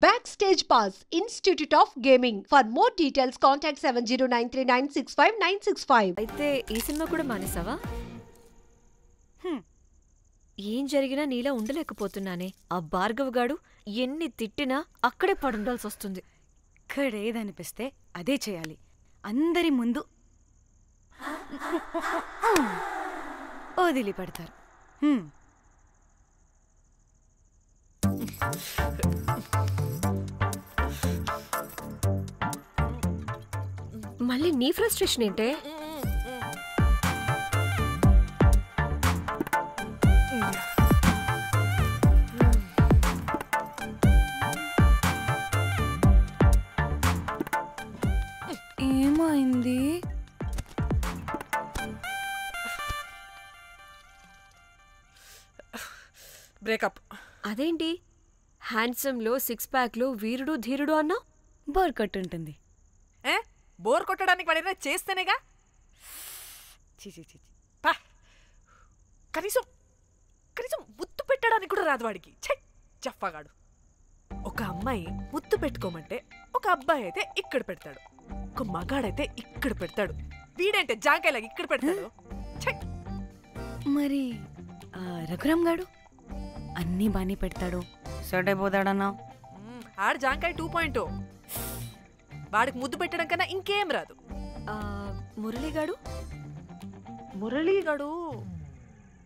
Backstage Pass, Institute of Gaming. For more details, contact 7093965965. అయితే ఈ cinema కూడా మానేసావా? ఏం జరిగినా నీలా ఉండలేకపోతున్నానే. ఆ భార్గవ్ గాడు ఎన్ని తిట్టినా అక్కడే పడుండాల్సి వస్తుంది. ఇక్కడేదనిపిస్తే అదే చేయాలి. అందరి ముందు వదిలిపెడతారు. మళ్ళీ నీ ఫ్రస్ట్రేషన్ ఏంటే? ఏమైంది? బ్రేకప్. అదేంటి హ్యాండ్సమ్ లో 6 ప్యాక్ లో వీరుడు ధీరుడు అన్నా? బోర్ కొట్టుంటుంది. బోర్ కొట్టడానికి వాడైనా చేస్తేనేగా. కనీసం కనీసం ముద్దు పెట్టడానికి కూడా రాదు వాడికి. జఫ్ఫాగాడు. ఒక అమ్మాయి ముద్దు పెట్టుకోమంటే ఒక అబ్బాయి అయితే ఇక్కడ పెడతాడు, ఒక మగాడైతే ఇక్కడ పెడతాడు. వీడంటే జాంకాయలాగా ఇక్కడ పెడతాడు. మరి రఘురామ్ గాడు అన్నీ బానే పెడతాడు, సొడైపోతాడన్నా. ఆడు జాంకాయ 2.0. వాడికి ముద్దు పెట్టడం కన్నా ఇంకేం రాదు. మురళీగాడు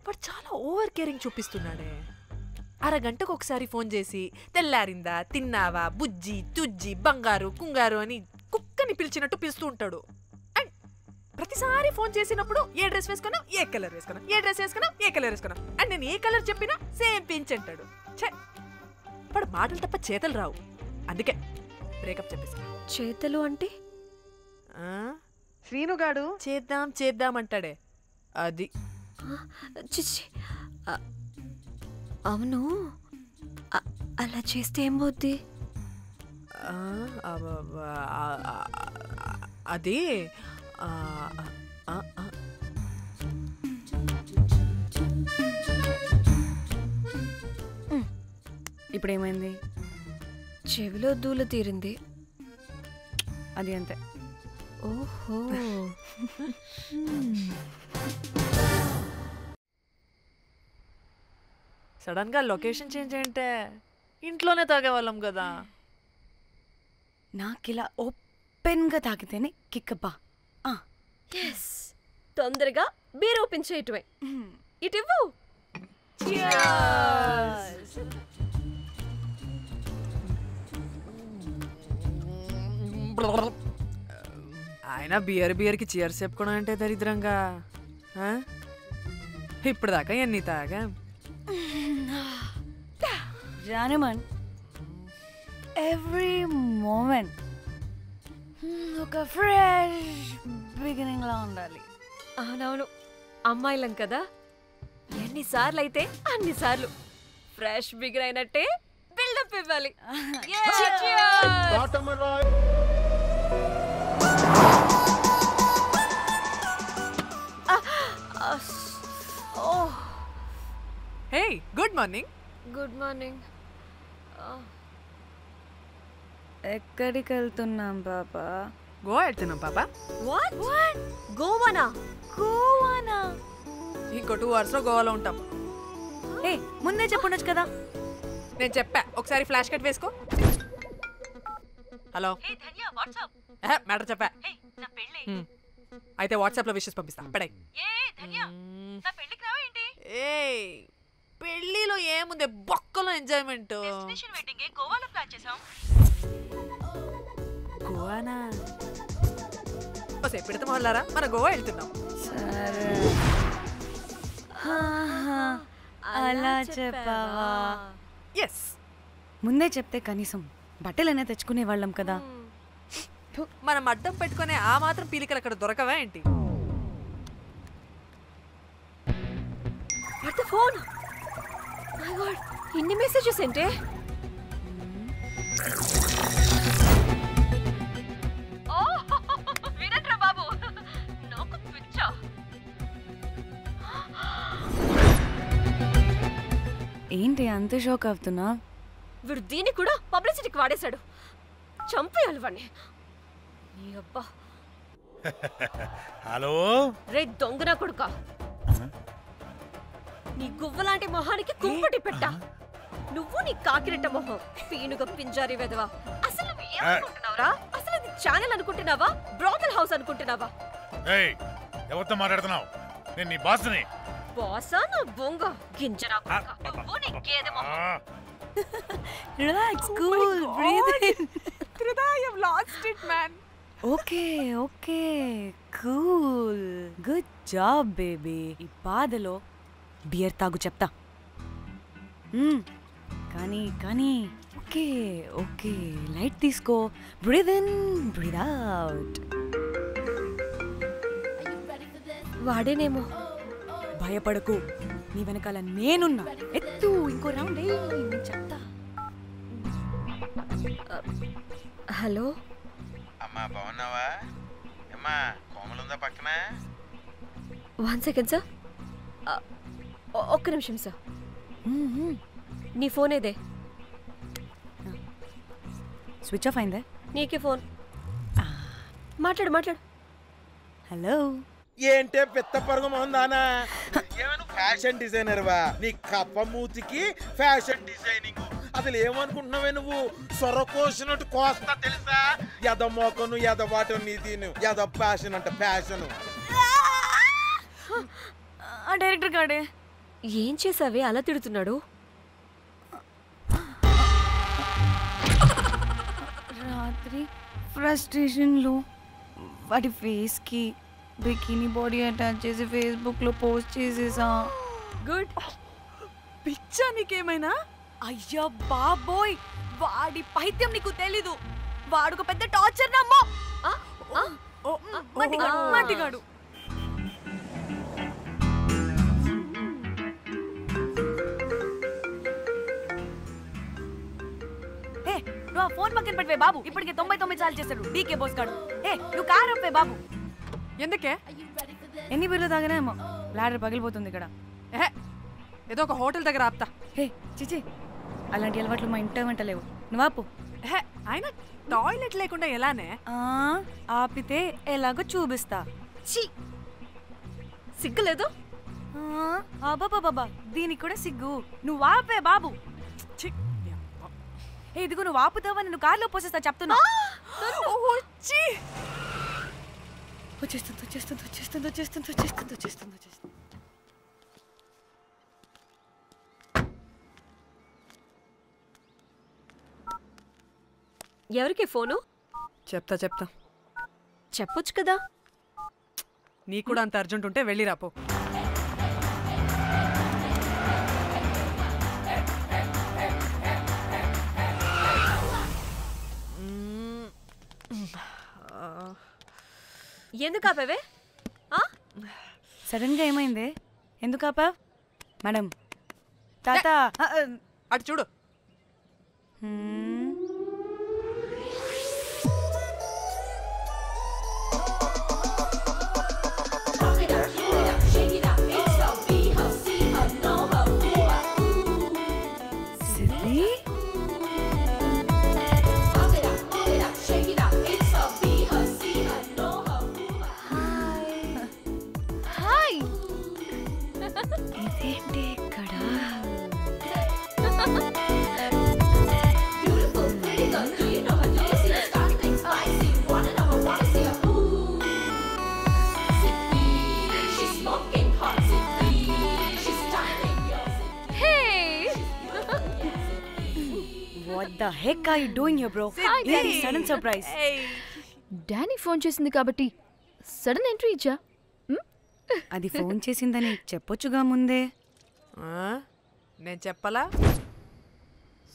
వాడు చాలా ఓవర్ కేరింగ్ చూపిస్తున్నాడే. అరగంటకు ఒకసారి ఫోన్ చేసి తెల్లారిందా, తిన్నావా, బుజ్జి, తుజ్జి, బంగారు, కుంగారు అని కుక్కని పిలిచినట్టు పిలుస్తూ ఉంటాడు. అండ్ ప్రతిసారి ఫోన్ చేసినప్పుడు ఏ డ్రెస్ వేసుకున్నావు, ఏ కలర్ వేసుకున్నావు, ఏ డ్రెస్ వేసుకున్నావు, ఏ కలర్ వేసుకున్నావు అండ్ నేను ఏ కలర్ చెప్పినా సేమ్ పించ్ అంటాడు. వాడు మాటలు తప్ప చేతలు రావు. అందుకే బ్రేకప్ చెప్పేసి. చేతలు అంటే శ్రీనుగాడు చేద్దాం చేద్దాం అంటాడే అది. అవును, అలా చేస్తే ఏమవుద్ది? అది ఇప్పుడేమైంది? చెవిలో దూల తీరింది. అది అంతే. ఓహో. సడన్ గా లొకేషన్ చేంజ్ అంటే ఇంట్లోనే తాగేవాళ్ళం కదా. నాకిలా ఓపెన్ గా తాగితేనే కిక్కబ్బా. తొందరగా బీర్ ఓపెన్ చేయటమే. ఇటివ్వు. ఆయన బియర్కి చీర్స్ చెప్పుకోవడం అంటే దరిద్రంగా. ఇప్పుడు దాకా ఎన్ని తాగా జానమన్. ఎవ్రీ మూమెంట్ ఒక ఫ్రెష్ బిగినింగ్ లా ఉండాలి. అవునవును, అమ్మాయిలం కదా, ఎన్నిసార్లు అయితే అన్నిసార్లు ఫ్రెష్ బిగిన్ అయినట్టే బిల్డప్ ఇవ్వాలి. హే, గుడ్ మార్నింగ్. Good morning. ఎక్కడికి వెళ్తున్నాం పాపా? గోవా వెళ్తున్నాం పాపా. వాట్? గోవానా? ఇంకో 2 hours లో గోవాలో ఉంటాం. ముందే చెప్పుండొచ్చు కదా. నేను చెప్పా, ఒకసారి ఫ్లాష్ కట్ వేసుకో. హలో మ్యాటర్ చెప్పా. అయితే వాట్సాప్ లో విషెస్ పంపిస్తా. పడాయి. పెళ్లిలో ఏముంది, బొక్కలో ఎంజాయ్మెంట్. గోవానా? పెడతాం వాళ్ళారా, మన గోవా వెళ్తున్నాం. సరే, అలా చెప్పావా? ఎస్, ముందే చెప్తే కనీసం బట్టలనే తెచ్చుకునే వాళ్ళం కదా. మనం అడ్డం పెట్టుకునే ఆ మాత్రం పీలికలు అక్కడ దొరకవా ఏంటి? ఫోన్. మై గాడ్, ఇన్ని మెసేజెస్ ఏంటే? వినట్రా బాబు, నాకు పిచ్చా. ఏంటి అంత షాక్ అవుతున్నా? వీడు దీన్ని కూడా పబ్లిసిటీ పనికి వాడేశాడు. చంపేయాలి వాణ్ణి. నీ అబ్బా. హలో రే దొంగన కొడుకా, నీ గువ్వలాంటి మొహానికి కుంపటి పెట్ట. నువ్వు నీ కాకిరెట్ట మొహం, పీనుగ పింజారి వెదవా. అసలు నువ్వు ఏమనుకుంటున్నావురా? అసలు ఇది ఛానల్ అనుకుంటున్నావా, బ్రోకల్ హౌస్ అనుకుంటున్నావా? ఏయ్ ఎవరితో మాట్లాడుతున్నావు? నేను నీ బాస్ని. బాసా నా బొంగ గింజరా కొడుకా. నువ్వు నీ గేదె మొహం. Relax, cool, breathe in. Trida, you've lost it, man. Okay okay, cool, good job baby. ఈ బాధలో బియర్ తాగు చెప్తా. కానీ కానీ ఓకే ఓకే, లైట్ తీసుకో. Breathe in, breathe out. వాడేనేమో. భయపడకు, నీ వెనకాల నేనున్నా. ఎత్తు, ఇంకో రౌండ్ నేను చెప్తా. హలో అమ్మా, బాగున్నావా? అమ్మా, కోమలుందా పక్కన? 1 సెకండ్ సార్. ఒక్క నిమిషం సార్. నీ ఫోన్ ఏదే? స్విచ్ ఆఫ్ అయిందే. నీకే ఫోన్. మాట్లాడు మాట్లాడు. హలో. ఏంటే పెద్ద పరుగు మొహందానా? ఏమైనా ఫ్యాషన్ డిజైనర్ వా? నీ కప్ప మూతికి ఫ్యాషన్ డిజైనింగ్. అసలు ఏమనుకుంటున్నావే నువ్వు? సొర కోసినట్టు కోస్తా తెలుసా? ఎద మోకను ఎద వాటను నీ దీని ఎద ఫ్యాషన్ అంట ఫ్యాషన్. డైరెక్టర్ గాడే ఏం చేసావే అలా తిడుతున్నాడు? రాత్రి ఫ్రస్ట్రేషన్లో వాడి ఫేస్కి బికినీ బాడీ అటాచ్ చేసి ఫేస్బుక్లో పోస్ట్ చేసేసా. గుడ్. పిచ్చా నీకేమైనా? అయ్యా బాబోయ్, వాడి పైత్యం నీకు తెలీదు. వాడుకు పెద్ద టార్చర్ నమ్మో. మట్టిగాడు. నువ్వు ఆ ఫోన్ పక్కన పెట్టవే బాబు. ఇప్పటికే 99 సార్లు చేస్తాడు డీకే బోస్ గాడు. నువ్వు కారు అప్పే బాబు. ఎందుకే? ఎన్ని బిర్లు తాగినాయేమో లాడర్ పగిలిపోతుంది ఇక్కడ. ఏదో ఒక హోటల్ దగ్గర ఆపుతా. చిచి, అలాంటి అలవాట్లు మా ఇంట వెంట లేవు. నువ్వు ఆపు. ఆయన టాయిలెట్ లేకుండా ఎలానే? ఆపితే ఎలాగో చూపిస్తా. ఛీ, సిగ్గులేదు? బాబా, దీనికి కూడా సిగ్గు. నువ్వు ఆపే బాబు. ఇదిగో నువ్వు ఆపుతావా, నేను కార్లో పోసేస్తా చెప్తున్నా. వచ్చేస్తుంది. ఎవరికి ఫోను? చెప్తా చెప్పొచ్చు కదా. నీకు కూడా అంత అర్జెంట్ ఉంటే వెళ్ళి రాపో. ఎందుకు ఆపేవే? సడన్ గా ఏమైంది? ఎందుకు ఆపావ్? మేడం, తాత అటు చూడు. ఇదేంటి ఇక్కడ? What the heck are you doing here, bro? This is sudden surprise. Danny phone చేసింది కాబట్టి సడన్ ఎంట్రీ ఇచ్చా. అది ఫోన్ చేసిందని చెప్పొచ్చుగా ముందే. నేను చెప్పలా?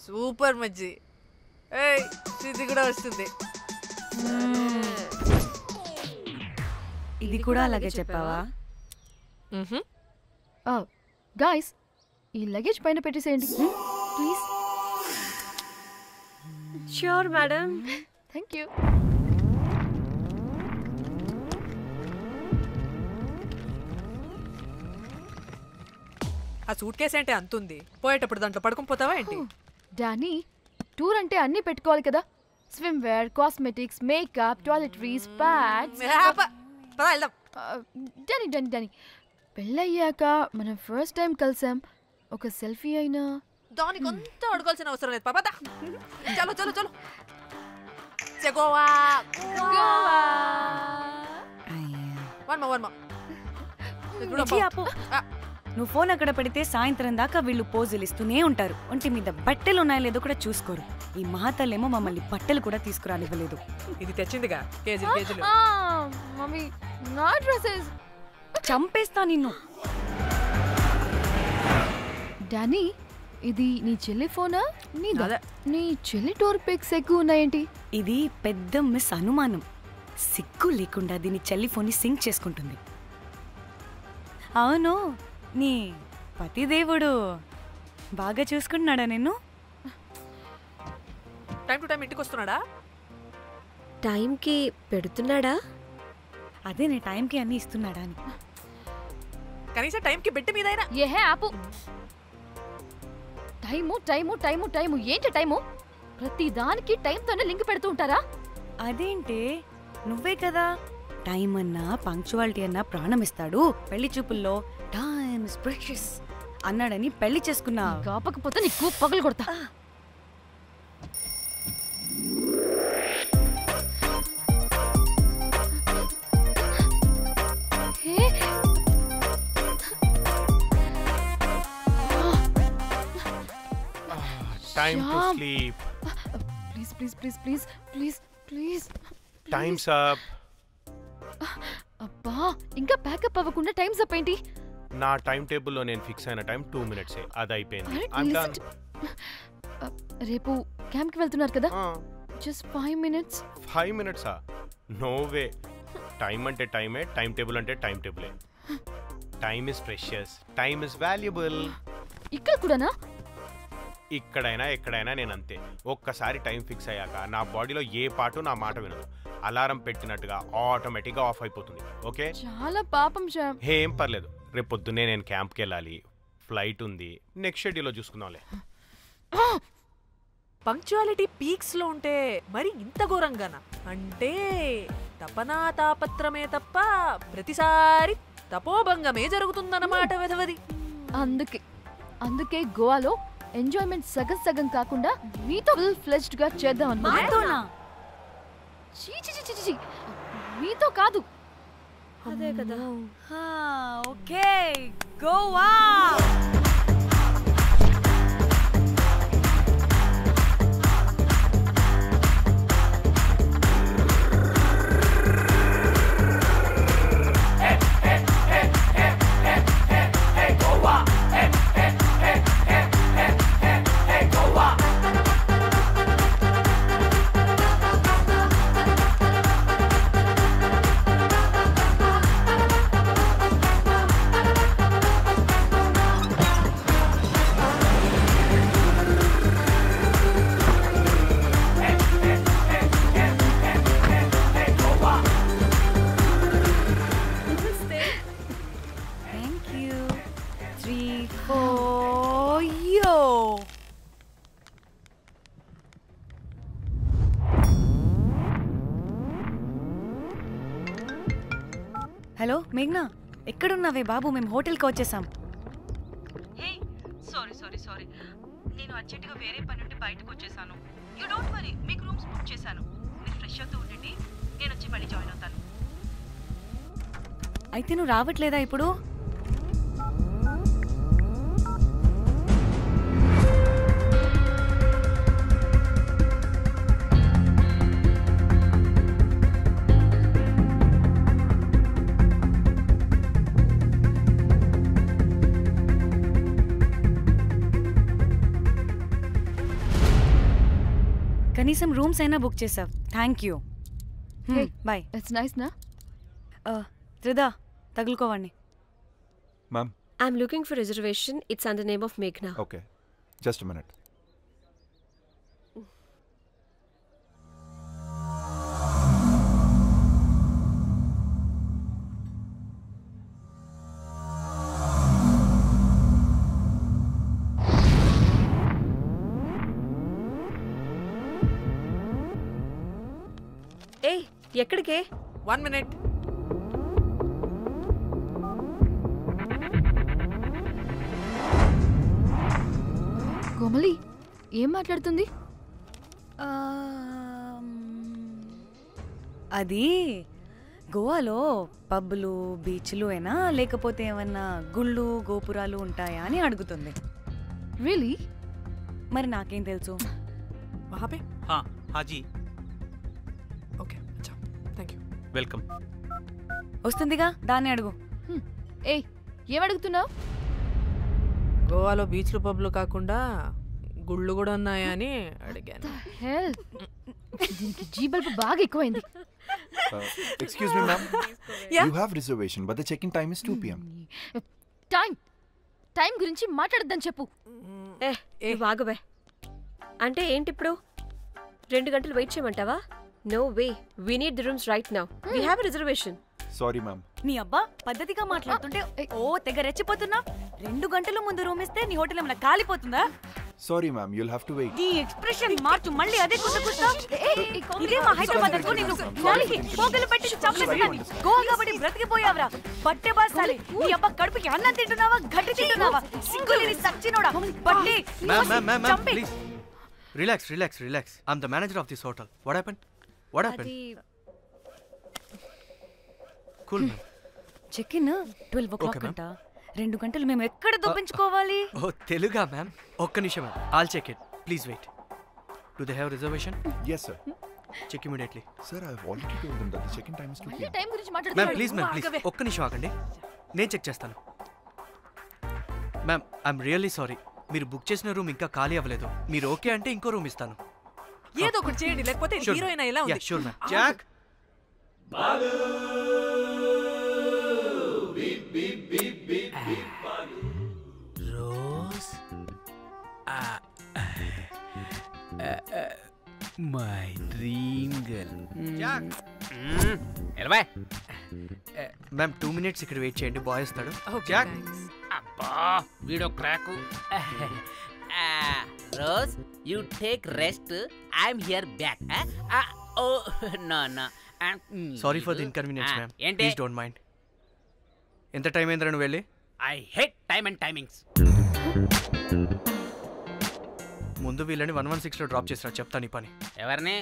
సూపర్ మజ్జి. ఇది కూడా వస్తుంది. ఇది కూడా అలాగే చెప్పావా? గాయ్స్, ఈ లగేజ్ పైన పెట్టేసేయండి please. Sure madam. Thank you. ఆ సూట్ కేసు అంటే అంతుంది. పోయేటప్పుడు దాంట్లో పడుకుని పోతావా ఏంటి? డానీ, టూర్ అంటే అన్నీ పెట్టుకోవాలి కదా, swimwear, cosmetics, makeup, toiletries, pads. వెళ్దాం. డని డని డని పెళ్ళయ్యాక మనం ఫస్ట్ టైం కలిసాం, ఒక సెల్ఫీ అయినా. దానికి కొంత అడగాల్సిన అవసరం లేదు పాపా. చలో చలో చలో. గోవా నువ్వు ఫోన్ అక్కడ పెడితే సాయంత్రం దాకా వీళ్ళు పోజులు ఇస్తూనే ఉంటారు. ఒంటి మీద బట్టలు ఉన్నాయో లేదో కూడా చూసుకోరు. ఈ మహాతల్లేమో మమ్మల్ని బట్టలు కూడా తీసుకురానివ్వలేదు. ఇది తెచ్చిందిగా కేజీలు కేజీలు. మమ్మీ నా డ్రెస్సెస్ చంపేస్తా నిన్ను. డానీ, ఇది నీ చెల్లి ఫోనా? అదే. నీ చెల్లి టూర్ పిక్స్ ఎక్కువ ఉన్నాయేంటి? ఇది పెద్ద మిస్ అనుమానం. సిగ్గు లేకుండా దీని చెల్లి ఫోన్ని సింక్ చేసుకుంటుంది. అవును, నీ పతిదేవుడు బాగా చూసుకుంటున్నాడా నిన్ను? టైం టు టైం ఇంటికి వస్తున్నాడా? టైంకి పెడుతున్నాడా? అదే నీ టైంకి అన్ని ఇస్తున్నాడా అని. కనీసం టైంకి బెట్టి మీదైనా. ఏహే ఆపు. టైము టైము టైము టైము ఏంటి టైము? ప్రతి దానికి టైంతోనే లింక్ పెడుతూ ఉంటారా? అదేంటే నువ్వే కదా టైం అన్నా పంక్చువాలిటీ అన్నా ప్రాణం ఇస్తాడు, పెళ్లి చూపుల్లో టైమ్ ఇస్ ప్రెషియస్ అన్నాడని పెళ్లి చేసుకున్నా. కాపకపోతే నీకు పగలు కొడతా. Time to sleep. Please, please, please, please, please, please. Time's up. అబ్బా, ఇంకా ప్యాకప్ అవ్వకుండా టైమ్స్ అప్ ఏంటి? నా టైం టేబుల్లో నేను ఫిక్స్ అయిన టైం 2 minutes. అది అయిపోయింది. రేపు క్యాంప్కి వెళ్తున్నారు కదా, just 5 minutes. 5 minutes? No way. Time అంటే టైమే, టైం టేబుల్ అంటే టైం టేబులే. Time is precious, time is valuable. ఇక్కడ కూడానా? ఇక్కడైనా ఎక్కడైనా నేను అంతే. ఒక్కసారి టైం ఫిక్స్ అయ్యాక నా బాడీలో ఏ పాటు నా మాట వినదు. అలారం పెట్టినట్టుగా ఆటోమేటిక్గా ఆఫ్ అయిపోతుంది. ఓకే, చాలా పాపం శ్యామ్. ఏం పర్లేదు, రేపు పొద్దున్నే నేను క్యాంప్కి వెళ్ళాలి, ఫ్లైట్ ఉంది, నెక్స్ట్ షెడ్యూల్లో చూసుకుందాంలే. పంక్చువాలిటీ పీక్స్ లో ఉంటే మరి ఇంత ఘోరంగానా? అంటే తపనా తాపత్రమే తప్ప ప్రతిసారి తపోభంగమే జరుగుతుందన్నమాట వెధవది. అందుకే గోవాలో ఎంజాయ్మెంట్ సగం సగం కాకుండా మీతో ఫుల్ ఫ్లెజ్డ్ గా చేద్దాం అనుకున్నా. మీతో కాదు. అదే కదా. ఓకే, గోవా. హలో మేఘ్నా, ఎక్కడున్నావే బాబు? మేము హోటల్కి వచ్చేసాం. సారీ నేను అర్జెంటుగా వేరే పని నుండి బయటకు వచ్చేసాను. యూ డోంట్ వరీ, మీకు రూమ్స్ బుక్ చేశాను. మీరు ఫ్రెష్ అవుతూ ఉండండి, నేను వచ్చి మళ్ళీ జాయిన్ అవుతాను. అయితే నువ్వు రావట్లేదా ఇప్పుడు? కనీసం రూమ్స్ అయినా బుక్ చేసావు, thank you. Bye. It's nice నా. త్రిదా, తగులుకోవండి. Ma'am, I'm looking for reservation. It's under name of మేఘ్నా. Okay, just a minute. ఏయ్ ఎక్కడికే? 1 minute. కోమలి ఏం మాట్లాడుతుంది? అది గోవాలో పబ్బులు బీచ్లు అయినా లేకపోతే ఏమన్నా గుళ్ళు గోపురాలు ఉంటాయా అని అడుగుతుంది. రియలీ? మరి నాకేం తెలుసు? वहाँ पे? हाँ हाँ जी ఓకే అచ్చా థ్యాంక్ యూ. వెల్కమ్. వస్తుందిగా, దాన్ని అడుగు. ఏయ్ ఏం అడుగుతున్నావు? గోవాలో బీచ్లు పబ్లు కాకుండా గుళ్ళు కూడా ఉన్నాయా అని అడిగాను. హెల్ దీనికి జీబల్బు బాగా ఎక్కువైంది. Excuse me, ma'am. You have reservation, but the check-in time is 2 p.m. Time గురించి మాట్లాడద్దని చెప్పు. బాగుబే అంటే ఏంటి ఇప్పుడు 2 గంటలు వెయిట్ చేయమంటావా? No way, we need the rooms right now. We have a reservation. Sorry, ma'am. నీ అబ్బా పద్ధతిగా మాట్లాడుతుంటే ఓ తెగ రెచ్చిపోతున్నా. 2 గంటల ముందు రూమ్ ఇస్తే నీ హోటల్ ఏమైనా కాలిపోతుందా? Sorry, ma'am. You'll have to wait. నీ ఎక్స్ప్రెషన్ మార్చు, మళ్ళీ అదే కుట్టుకుంటా. ఇదే మా హైదరాబాద్ అనుకో, నేను గాలికి పోగలు పెట్టి చంపేస్తాను. గోవా కాబట్టి బ్రతికిపోయావరా బట్టే బాసాలి. నీ అబ్బా కడుపుకి అన్నం తింటున్నావా, గడ్డి తింటున్నావా? సిగ్గులేని సచ్చినోడా బట్టే. Ma'am, please. Relax. I'm the manager of this hotel. What happened? Cool, ma'am. Check in 12 o'clock అంట. 2 గంటలు మేము ఎక్కడ దొప్పించుకోవాలి? Oh, Teluga, ma'am. ఒక్క నిమిషం, ma'am. I'll check it. Please wait. Do they have reservation? Yes, sir. Check immediately. Sir, I've already told them that the check-in time is 2 p.m. Time గురించి Ma'am, మాట్లాడుతున్నావు. please. ఒక్క నిమిషం ఆగండి. నేను check చేస్తాను. Ma'am, I'm really sorry. మీరు book చేసిన room ఇంకా ఖాళీ అవ్వలేదు. మీరు ఓకే అంటే ఇంకో రూమ్ ఇస్తాను. ఏదో ఒకటి చేయండి, లేకపోతే హీరోయిన్ ఎలా ఉంది? Sure ma'am. Jack Rose my dream girl. Jack ఎలవా మ్యామ్ 2 minutes ఇక్కడ వెయిట్ చేయండి, బాయ్ వస్తాడు. Okay, Jack thanks. అబ్బా వీడో crack. Rose you take rest, I'm here back. Oh no sorry for the inconvenience ma'am. ఏంటి? Please don't mind. ఎంత time అయిందిరా నువ్వు వెళ్ళి? I hate time and timings. ముందు వీళ్ళని 116లో డ్రాప్ చేసినా చెప్తాను ఈ పని. ఎవరిని?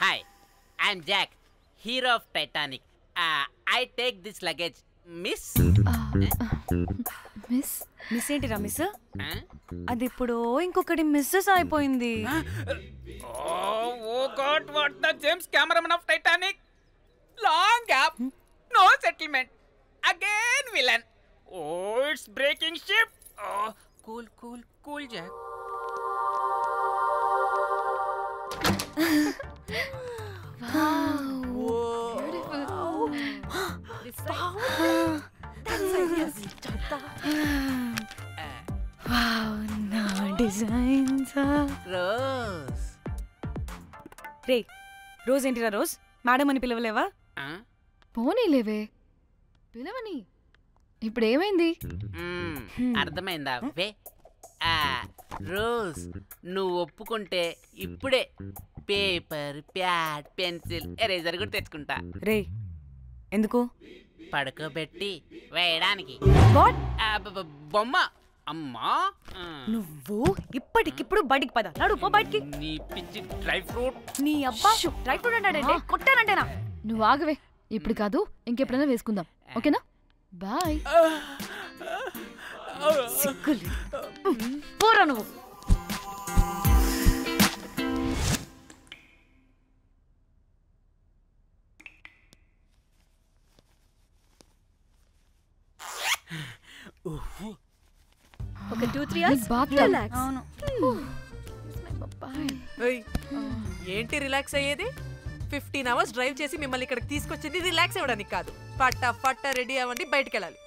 Hi, I'm Jack, hero of Titanic. I take this luggage. Miss miss ఏంటిరా మిస్? అది ఇప్పుడు ఇంకొకటి మిస్సెస్ అయిపోయింది. Oh God, what the James cameraman of Titanic. Long gap, no settlement, again villain. Oh it's breaking ship. Cool Jack. నా designs. Rose రే, Rose ఏంటిరా Rose? Madam అని పిలవలేవా? పోనీలేవే, పిలవని. ఇప్పుడు ఏమైంది? అర్థమైందా? వే రోజ్, నువ్వు ఒప్పుకుంటే ఇప్పుడే పేపర్, ప్యాడ్, పెన్సిల్, ఎరేజర్ కూడా తెచ్చుకుంటా. రే ఎందుకు? పడుకోబెట్టి వేయడానికి. బొమ్మ. అమ్మా, నువ్వు ఇప్పటికిప్పుడు బయటికి పద. నడు పో బయటికి. నీ పిచ్చి డ్రై ఫ్రూట్. నీ అబ్బా డ్రై ఫ్రూట్ అంటాడంటే కొట్టానంటేనా? నువ్వు ఆగవే, ఇప్పుడు కాదు ఇంకెప్పుడైనా వేసుకుందాం, ఓకేనా? బాయ్. సిగ్గులు పోరా నువ్వు. ఒక 2-3 hours రిలాక్స్. అవును. ఏంటి రిలాక్స్ అయ్యేది? 15 hours డ్రైవ్ చేసి మిమ్మల్ని ఇక్కడికి తీసుకొచ్చింది రిలాక్స్ అవ్వడానికి కాదు. ఫట్టా రెడీ అవ్వండి, బయటికి వెళ్ళాలి.